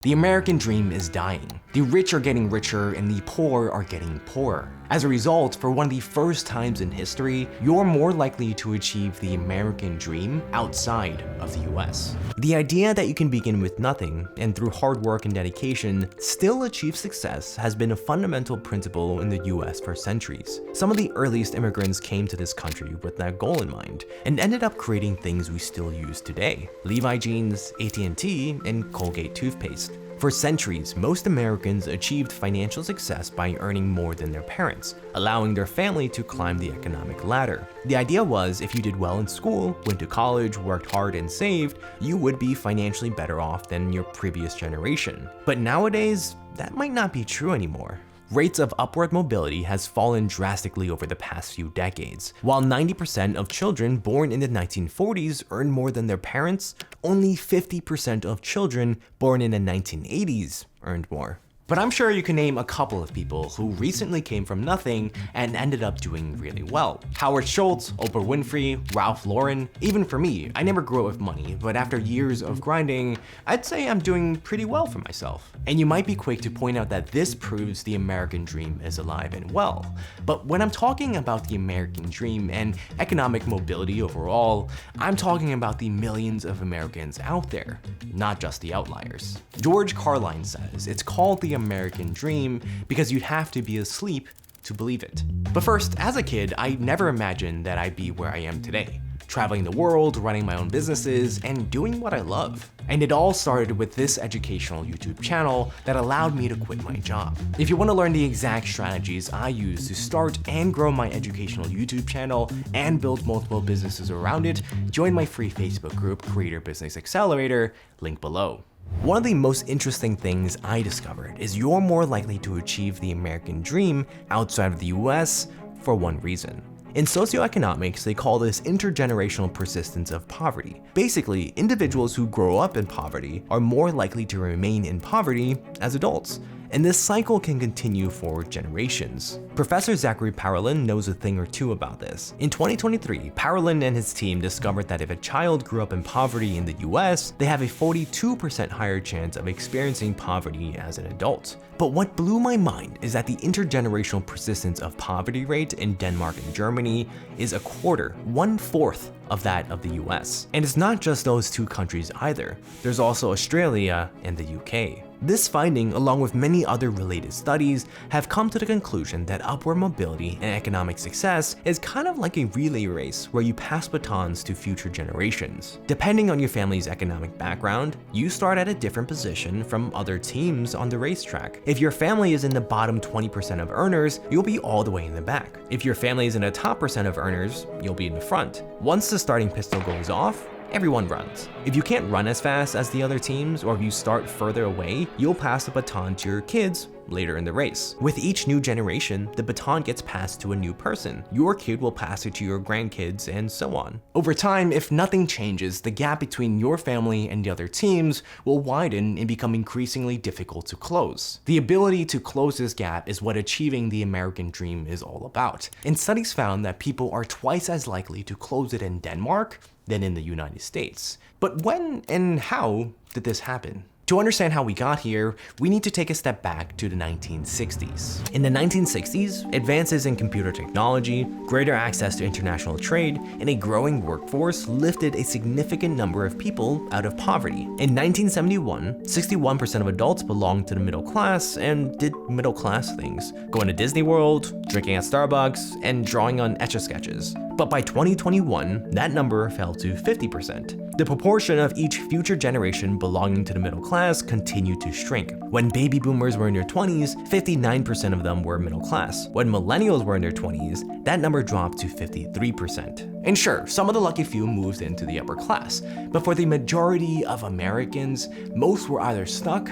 The American dream is dying. The rich are getting richer and the poor are getting poorer. As a result, for one of the first times in history, you're more likely to achieve the American dream outside of the US. The idea that you can begin with nothing and through hard work and dedication still achieve success has been a fundamental principle in the US for centuries. Some of the earliest immigrants came to this country with that goal in mind and ended up creating things we still use today: Levi jeans, AT&T, and Colgate toothpaste. For centuries, most Americans achieved financial success by earning more than their parents, allowing their family to climb the economic ladder. The idea was if you did well in school, went to college, worked hard, and saved, you would be financially better off than your previous generation. But nowadays, that might not be true anymore. Rates of upward mobility has fallen drastically over the past few decades. While 90% of children born in the 1940s earned more than their parents, only 50% of children born in the 1980s earned more. But I'm sure you can name a couple of people who recently came from nothing and ended up doing really well. Howard Schultz, Oprah Winfrey, Ralph Lauren. Even for me, I never grew up with money, but after years of grinding, I'd say I'm doing pretty well for myself. And you might be quick to point out that this proves the American dream is alive and well. But when I'm talking about the American dream and economic mobility overall, I'm talking about the millions of Americans out there, not just the outliers. George Carlin says it's called the American dream because you'd have to be asleep to believe it. But first, as a kid, I never imagined that I'd be where I am today, traveling the world, running my own businesses, and doing what I love. And it all started with this educational YouTube channel that allowed me to quit my job. If you want to learn the exact strategies I use to start and grow my educational YouTube channel and build multiple businesses around it, join my free Facebook group, Creator Business Accelerator, link below. One of the most interesting things I discovered is you're more likely to achieve the American dream outside of the US for one reason. In socioeconomics, they call this intergenerational persistence of poverty. Basically, individuals who grow up in poverty are more likely to remain in poverty as adults. And this cycle can continue for generations. Professor Zachary Parolin knows a thing or two about this. In 2023, Parolin and his team discovered that if a child grew up in poverty in the US, they have a 42% higher chance of experiencing poverty as an adult. But what blew my mind is that the intergenerational persistence of poverty rate in Denmark and Germany is a quarter, 1/4 of that of the US. And it's not just those two countries either. There's also Australia and the UK. This finding, along with many other related studies, have come to the conclusion that upward mobility and economic success is kind of like a relay race where you pass batons to future generations. Depending on your family's economic background, you start at a different position from other teams on the racetrack. If your family is in the bottom 20% of earners, you'll be all the way in the back. If your family is in the top percent of earners, you'll be in the front. Once the starting pistol goes off, everyone runs. If you can't run as fast as the other teams, or if you start further away, you'll pass the baton to your kids later in the race. With each new generation, the baton gets passed to a new person. Your kid will pass it to your grandkids, and so on. Over time, if nothing changes, the gap between your family and the other teams will widen and become increasingly difficult to close. The ability to close this gap is what achieving the American dream is all about. And studies found that people are twice as likely to close it in Denmark than in the United States. But when and how did this happen? To understand how we got here, we need to take a step back to the 1960s. In the 1960s, advances in computer technology, greater access to international trade, and a growing workforce lifted a significant number of people out of poverty. In 1971, 61% of adults belonged to the middle class and did middle class things, going to Disney World, drinking at Starbucks, and drawing on Etch-a-Sketches. But by 2021, that number fell to 50%. The proportion of each future generation belonging to the middle class continued to shrink. When baby boomers were in their 20s, 59% of them were middle class. When millennials were in their 20s, that number dropped to 53%. And sure, some of the lucky few moved into the upper class, but for the majority of Americans, most were either stuck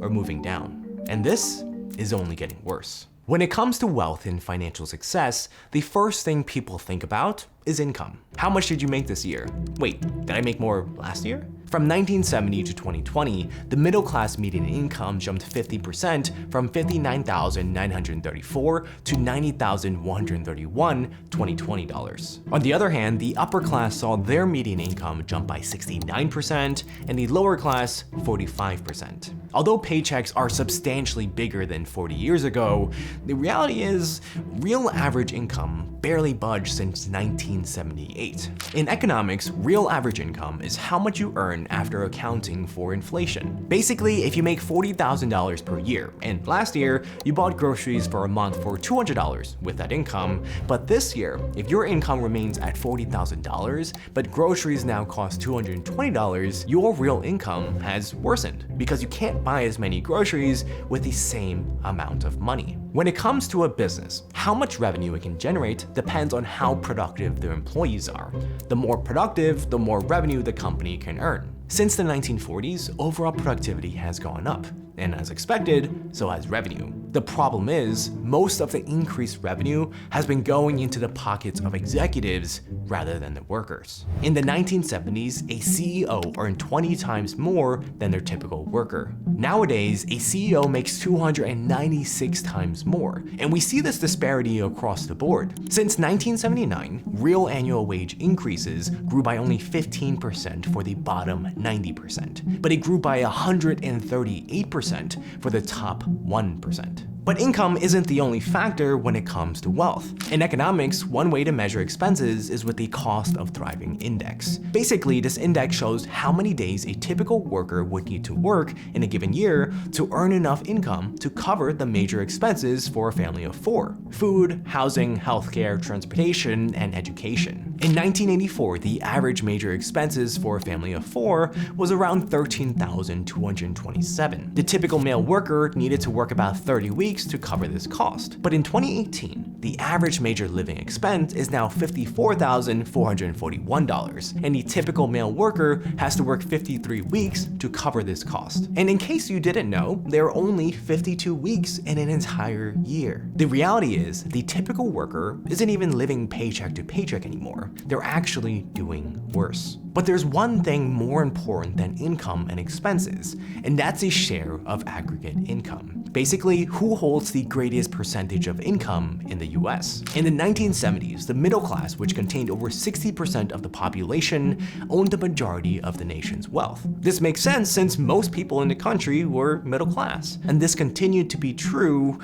or moving down. And this is only getting worse. When it comes to wealth and financial success, the first thing people think about is income. How much did you make this year? Wait, did I make more last year? From 1970 to 2020, the middle class median income jumped 50% from $59,934 to $90,131 2020 dollars. On the other hand, the upper class saw their median income jump by 69% and the lower class 45%. Although paychecks are substantially bigger than 40 years ago, the reality is real average income barely budged since 1978. In economics, real average income is how much you earn after accounting for inflation. Basically, if you make $40,000 per year, and last year you bought groceries for a month for $200 with that income, but this year, if your income remains at $40,000, but groceries now cost $220, your real income has worsened because you can't buy as many groceries with the same amount of money. When it comes to a business, how much revenue it can generate depends on how productive their employees are. The more productive, the more revenue the company can earn. Since the 1940s, overall productivity has gone up, and as expected, so has revenue. The problem is, most of the increased revenue has been going into the pockets of executives rather than the workers. In the 1970s, a CEO earned 20 times more than their typical worker. Nowadays, a CEO makes 296 times more, and we see this disparity across the board. Since 1979, real annual wage increases grew by only 15% for the bottom 90%, but it grew by 138% for the top 1%. But income isn't the only factor when it comes to wealth. In economics, one way to measure expenses is with the cost of thriving index. Basically, this index shows how many days a typical worker would need to work in a given year to earn enough income to cover the major expenses for a family of four: food, housing, healthcare, transportation, and education. In 1984, the average major expenses for a family of four was around $13,227. The typical male worker needed to work about 30 weeks to cover this cost. But in 2018, the average major living expense is now $54,441, and the typical male worker has to work 53 weeks to cover this cost. And in case you didn't know, there are only 52 weeks in an entire year. The reality is, the typical worker isn't even living paycheck to paycheck anymore. They're actually doing worse. But there's one thing more important than income and expenses, and that's a share of aggregate income. Basically, who holds the greatest percentage of income in the US? In the 1970s, the middle class, which contained over 60% of the population, owned the majority of the nation's wealth. This makes sense since most people in the country were middle class, and this continued to be true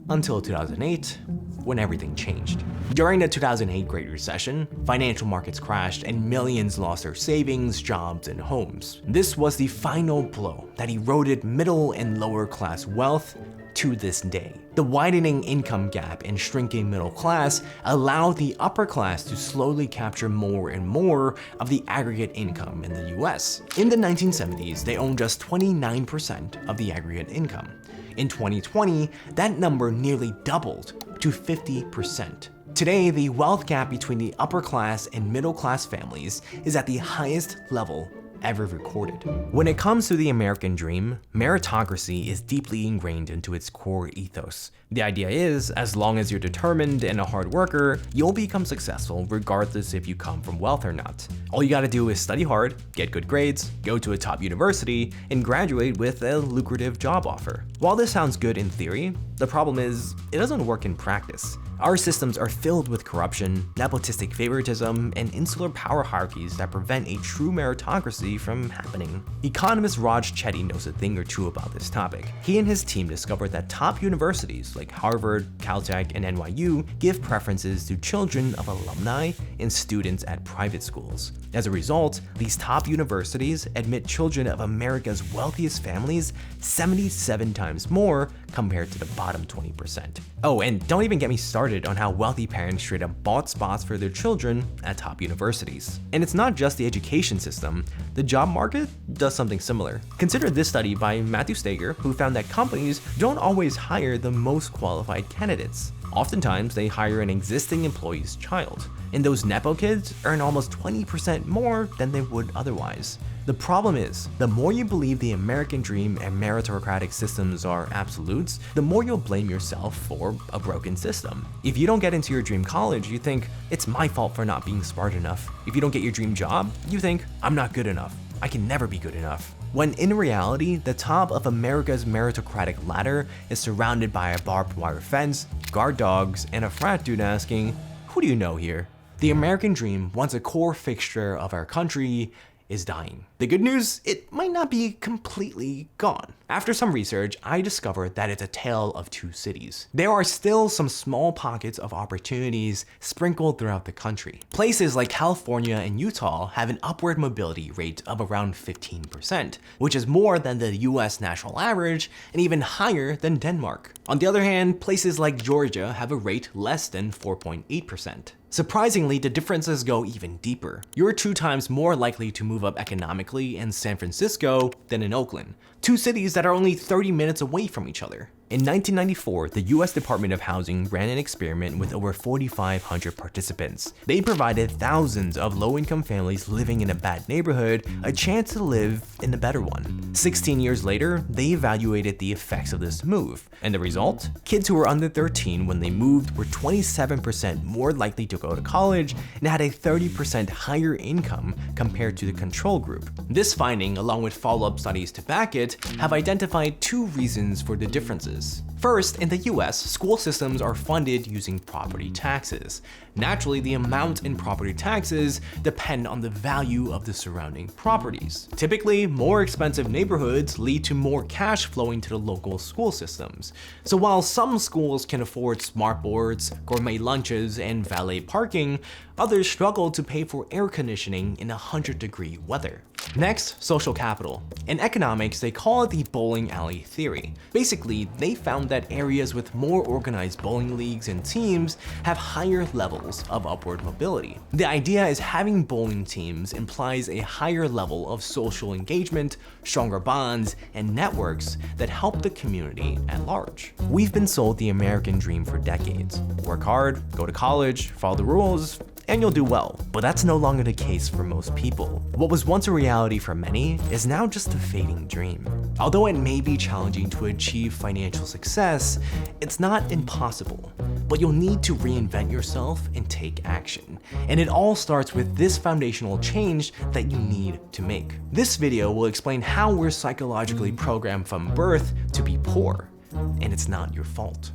until 2008, when everything changed. During the 2008 Great Recession, financial markets crashed and millions lost their savings, jobs, and homes. This was the final blow that eroded middle and lower class wealth to this day. The widening income gap and shrinking middle class allowed the upper class to slowly capture more and more of the aggregate income in the US. In the 1970s, they owned just 29% of the aggregate income. In 2020, that number nearly doubled to 50%. Today, the wealth gap between the upper class and middle class families is at the highest level ever recorded. When it comes to the American dream, meritocracy is deeply ingrained into its core ethos. The idea is, as long as you're determined and a hard worker, you'll become successful regardless if you come from wealth or not. All you gotta do is study hard, get good grades, go to a top university, and graduate with a lucrative job offer. While this sounds good in theory, the problem is, it doesn't work in practice. Our systems are filled with corruption, nepotistic favoritism, and insular power hierarchies that prevent a true meritocracy from happening. Economist Raj Chetty knows a thing or two about this topic. He and his team discovered that top universities like Harvard, Caltech, and NYU give preferences to children of alumni and students at private schools. As a result, these top universities admit children of America's wealthiest families 77 times more compared to the bottom 20%. Oh, and don't even get me started on how wealthy parents straight up bought spots for their children at top universities. And it's not just the education system, the job market does something similar. Consider this study by Matthew Steger, who found that companies don't always hire the most qualified candidates. Oftentimes, they hire an existing employee's child, and those Nepo kids earn almost 20% more than they would otherwise. The problem is, the more you believe the American dream and meritocratic systems are absolutes, the more you'll blame yourself for a broken system. If you don't get into your dream college, you think, it's my fault for not being smart enough. If you don't get your dream job, you think, I'm not good enough. I can never be good enough. When in reality, the top of America's meritocratic ladder is surrounded by a barbed wire fence, guard dogs, and a frat dude asking, who do you know here? The American dream, once a core fixture of our country, is dying. The good news, it might not be completely gone. After some research, I discovered that it's a tale of two cities. There are still some small pockets of opportunities sprinkled throughout the country. Places like California and Utah have an upward mobility rate of around 15%, which is more than the US national average and even higher than Denmark. On the other hand, places like Georgia have a rate less than 4.8%. Surprisingly, the differences go even deeper. You're 2 times more likely to move up economically in San Francisco than in Oakland, 2 cities that are only 30 minutes away from each other. In 1994, the US Department of Housing ran an experiment with over 4,500 participants. They provided thousands of low-income families living in a bad neighborhood a chance to live in a better one. 16 years later, they evaluated the effects of this move, and the result? Kids who were under 13 when they moved were 27% more likely to go to college and had a 30% higher income compared to the control group. This finding, along with follow-up studies to back it, have identified 2 reasons for the differences. First, in the US, school systems are funded using property taxes. Naturally, the amount in property taxes depend on the value of the surrounding properties. Typically, more expensive neighborhoods lead to more cash flowing to the local school systems. So while some schools can afford smart boards, gourmet lunches, and valet parking, others struggle to pay for air conditioning in 100-degree weather. Next, social capital. In economics, they call it the bowling alley theory. Basically, they found that areas with more organized bowling leagues and teams have higher levels of upward mobility. The idea is having bowling teams implies a higher level of social engagement, stronger bonds, and networks that help the community at large. We've been sold the American dream for decades. Work hard, go to college, follow the rules, and you'll do well. But that's no longer the case for most people. What was once a reality for many is now just a fading dream. Although it may be challenging to achieve financial success, it's not impossible. But you'll need to reinvent yourself and take action. And it all starts with this foundational change that you need to make. This video will explain how we're psychologically programmed from birth to be poor, and it's not your fault.